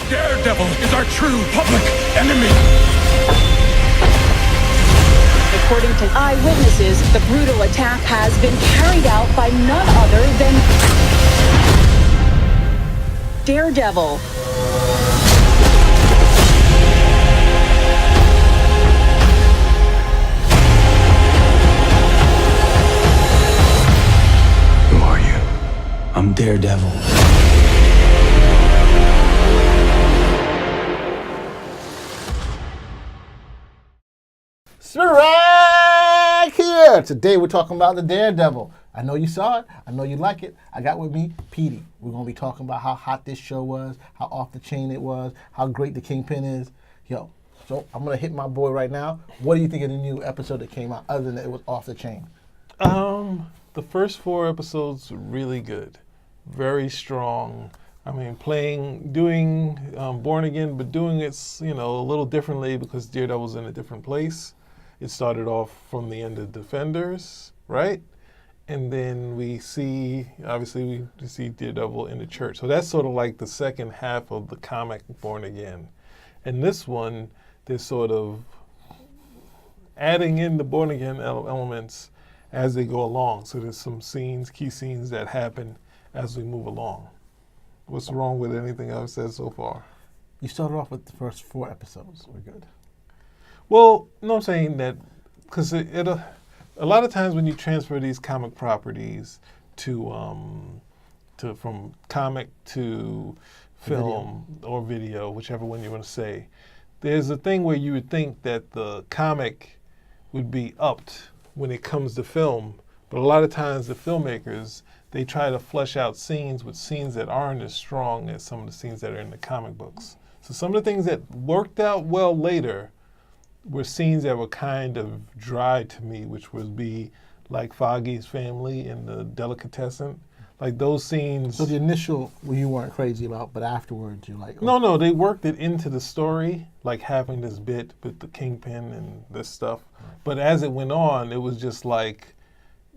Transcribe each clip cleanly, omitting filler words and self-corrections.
Daredevil is our true public enemy. According to eyewitnesses, the brutal attack has been carried out by none other than Daredevil. Who are you? I'm Daredevil. Right here. Today we're talking about the Daredevil. I know you saw it. I know you like it. I got with me Petey. We're going to be talking about how hot this show was, how off the chain it was, how great the Kingpin is. Yo, so I'm going to hit my boy right now. What do you think of the new episode that came out other than that it was off the chain? The first 4 episodes were really good. Very strong. I mean, doing Born Again, but doing it, a little differently because Daredevil's in a different place. It started off from the end of Defenders, right? And then we see Daredevil in the church. So that's sort of like the second half of the comic Born Again. And this one, they're sort of adding in the Born Again elements as they go along. So there's some key scenes that happen as we move along. What's wrong with anything I've said so far? You started off with the first 4 episodes. We're good. Well, no, I'm saying that because a lot of times when you transfer these comic properties from comic to film or video, whichever one you want to say, there's a thing where you would think that the comic would be upped when it comes to film, but a lot of times the filmmakers, they try to flesh out scenes with scenes that aren't as strong as some of the scenes that are in the comic books. So some of the things that worked out well later were scenes that were kind of dry to me, which would be like Foggy's family and the delicatessen. Like those scenes. So the initial, you weren't crazy about, but afterwards you're like... Oh. No, they worked it into the story, like having this bit with the Kingpin and this stuff. Right. But as it went on, it was just like,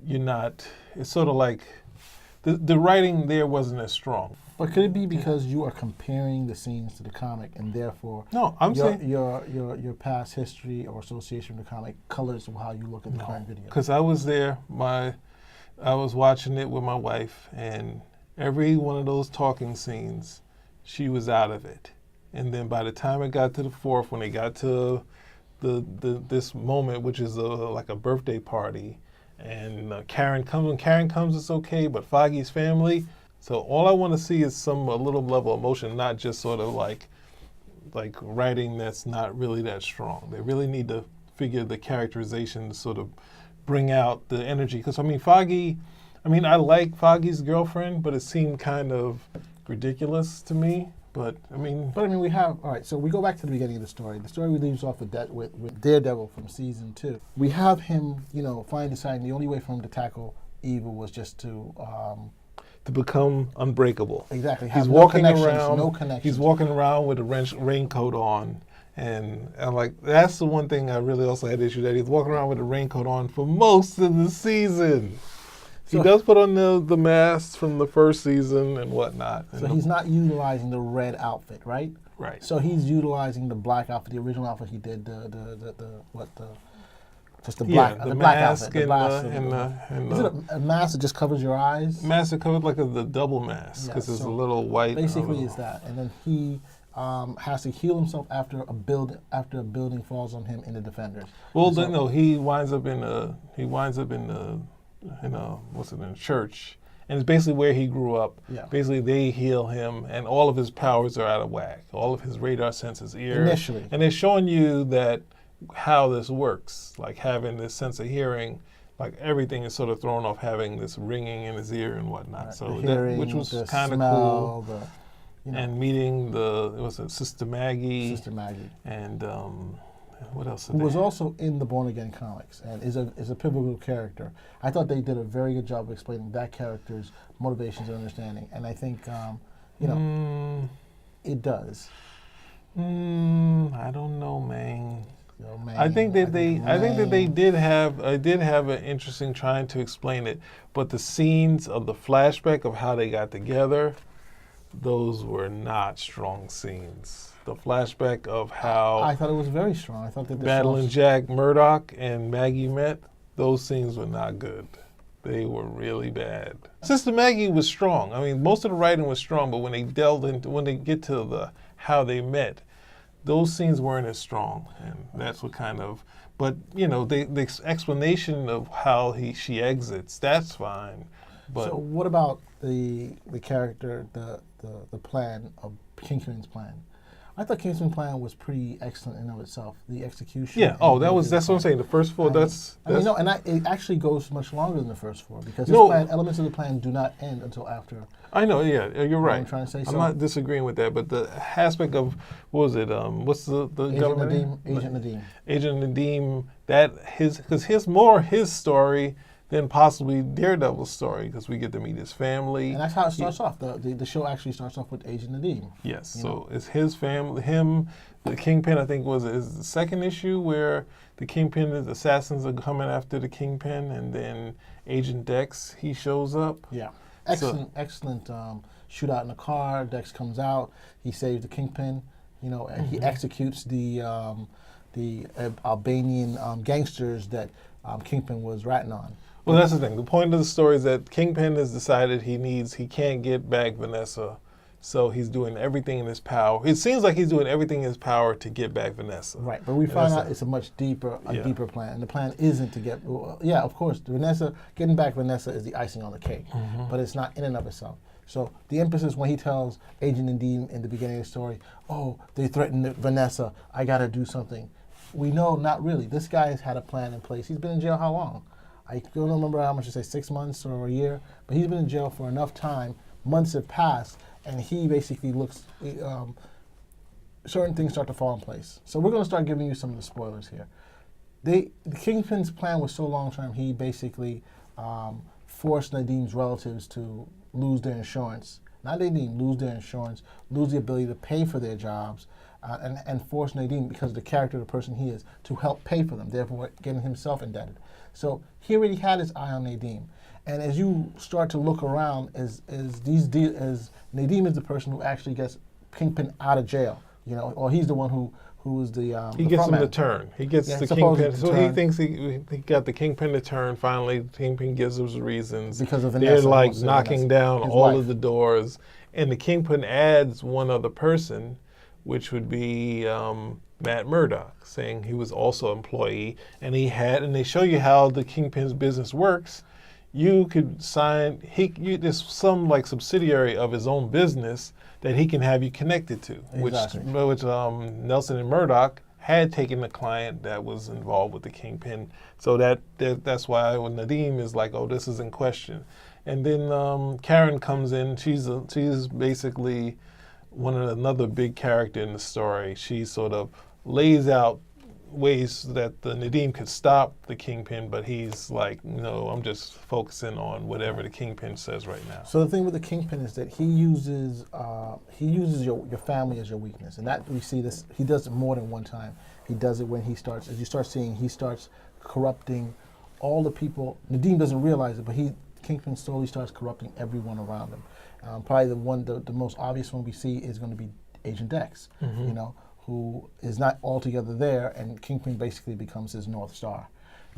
it's sort of like, the writing there wasn't as strong. But could it be because you are comparing the scenes to the comic, and therefore your past history or association with the comic colors how you look at the current video? Because I was there, I was watching it with my wife, and every one of those talking scenes, she was out of it. And then by the time it got to the 4th, when it got to this moment, which is like a birthday party, and Karen comes, it's okay, but Foggy's family. So all I want to see is a little level of emotion, not just sort of like writing that's not really that strong. They really need to figure the characterization to sort of bring out the energy. Because I like Foggy's girlfriend, but it seemed kind of ridiculous to me. But we have, all right, so we go back to the beginning of the story. The story leaves off with Daredevil from season 2. We have him, finally deciding the only way for him to tackle evil was just to become unbreakable. Exactly. He's walking around. He's walking around with a raincoat on, and I'm like, that's the one thing I really also had issue that he's walking around with a raincoat on for most of the season. So he does put on the mask from the first season and whatnot. So he's not utilizing the red outfit, right? Right. So he's utilizing the black outfit, the original outfit he did, black mask outfit. And is it a mask that just covers your eyes? Mask that covers like the double mask because it's a little white. Basically, is that, and then he has to heal himself after a building falls on him in the Defenders. Well, he winds up in a church, and it's basically where he grew up. Yeah. Basically, they heal him, and all of his powers are out of whack. All of his radar senses, ear. Initially. And they're showing you that how this works, like having this sense of hearing, like everything is sort of thrown off having this ringing in his ear and whatnot. Right. So hearing, which was kind of cool. And meeting Sister Maggie. And what else? Who was also in the Born Again comics and is a pivotal character. I thought they did a very good job of explaining that character's motivations and understanding, and I think it does. I don't know, man. I think that they did have an interesting trying to explain it, but the scenes of the flashback of how they got together, those were not strong scenes. The flashback of how I thought it was very strong. I thought that the battling Jack Murdoch and Maggie met, those scenes were not good. They were really bad. Sister Maggie was strong. I mean, most of the writing was strong, but when they get to the how they met, those scenes weren't as strong, and that's what kind of. But you know, the explanation of how she exits, that's fine. But So what about the character, the plan of Kingpin's plan? I thought Kingpin's plan was pretty excellent in and of itself. The execution. yeah, that's what I'm saying. The first four, that's it actually goes much longer than the first four because elements of the plan do not end until after. I know, yeah, you're right. I'm trying to say? I'm So- not disagreeing with that, but the aspect of what was it? What's the government name? Agent Nadeem. Agent Nadeem. Because his more his story than possibly Daredevil's story, because we get to meet his family. And that's how it starts off. The show actually starts off with Agent Nadeem. Yes, so it's his family, him, the Kingpin. I think is the second issue where the Kingpin, the assassins are coming after the Kingpin, and then Agent Dex he shows up. Yeah. Excellent shootout in the car. Dex comes out. He saves the Kingpin, and he executes the Albanian gangsters that Kingpin was ratting on. Well, that's the thing. The point of the story is that Kingpin has decided he can't get back Vanessa, so he's doing everything in his power. It seems like he's doing everything in his power to get back Vanessa. Right, but we find out it's a much deeper plan. And the plan isn't to get, of course, getting back Vanessa is the icing on the cake, but it's not in and of itself. So the emphasis when he tells Agent Nadeem in the beginning of the story, oh, they threatened Vanessa, I got to do something. We know not really. This guy has had a plan in place. He's been in jail how long? I don't remember how much to say, 6 months or a year, but he's been in jail for enough time. Months have passed, and he basically looks, certain things start to fall in place. So we're going to start giving you some of the spoilers here. The Kingpin's plan was so long-term, he basically forced Nadeem's relatives to lose their insurance. Not Nadeem, lose their insurance, lose the ability to pay for their jobs, and force Nadeem, because of the character of the person he is, to help pay for them, therefore getting himself indebted. So he already had his eye on Nadeem. And as you start to look around, as Nadeem is the person who actually gets Kingpin out of jail, or he's the one who is the he gets him to turn. He gets the Kingpin. So he thinks he got the Kingpin to turn. Finally, the Kingpin gives his reasons. Because of Vanessa. They're like knocking down all wife. of the doors, and the Kingpin adds one other person, which would be Matt Murdock, saying he was also an employee, and they show you how the Kingpin's business works. You could sign, there's some like subsidiary of his own business that he can have you connected to, Exactly. which Nelson and Murdoch had taken the client that was involved with the Kingpin. So that's why when Nadeem is like, oh, this is in question. And then Karen comes in. She's basically another big character in the story. She sort of lays out ways that the Nadeem could stop the Kingpin, but he's like, no, I'm just focusing on whatever the Kingpin says right now. So the thing with the Kingpin is that he uses your family as your weakness, and that we see this. He does it more than one time. He does it when he starts, as you start seeing, he starts corrupting all the people. Nadeem doesn't realize it, but Kingpin slowly starts corrupting everyone around him. Probably the most obvious one we see is going to be Agent Dex, who is not altogether there, and Kingpin basically becomes his North Star.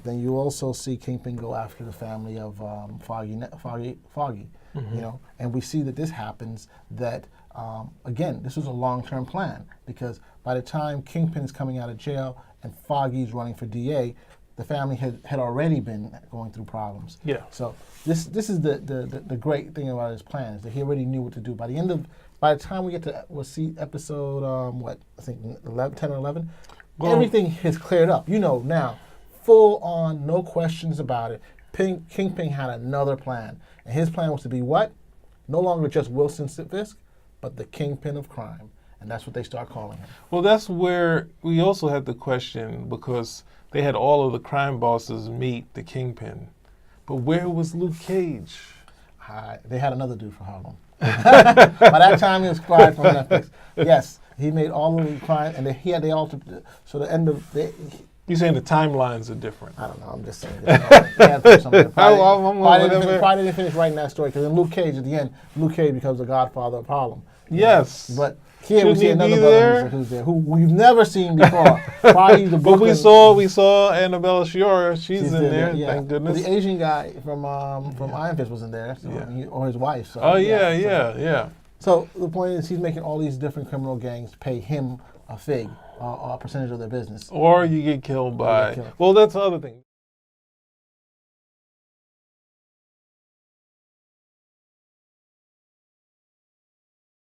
Then you also see Kingpin go after the family of Foggy, and we see that this happens, that, again, this was a long-term plan, because by the time Kingpin is coming out of jail and Foggy's running for DA, the family had already been going through problems. Yeah. So this is the great thing about his plan, is that he already knew what to do. By the time we get to, we'll see episode, I think 10 or 11, everything has cleared up. Now, full on, no questions about it. Kingpin had another plan. And his plan was to be what? No longer just Wilson Fisk, but the Kingpin of crime. And that's what they start calling him. Well, that's where we also had the question, because they had all of the crime bosses meet the Kingpin. But where was Luke Cage? They had another dude for Harlem. By that time, he was fired from Netflix. Yes, he made all of the crime, and he had the alter. So the end of You're saying the timelines are different. I don't know. I'm just saying. They had to do something. Probably whatever. didn't finish writing that story because in Luke Cage at the end, Luke Cage becomes the godfather of Harlem. Yes. But here we Shouldn't see he another be brother there? who's there, who we've never seen before. Probably the But Brooklyn. we saw Annabelle Shiora. She's She's in there. yeah. Thank But goodness. the Asian guy from Iron Fist wasn't there, so, or his wife. So, Oh so- yeah. So the point is, he's making all these different criminal gangs pay him a fig, or a percentage of their business. Or you get killed by. killed. Well, that's the other thing.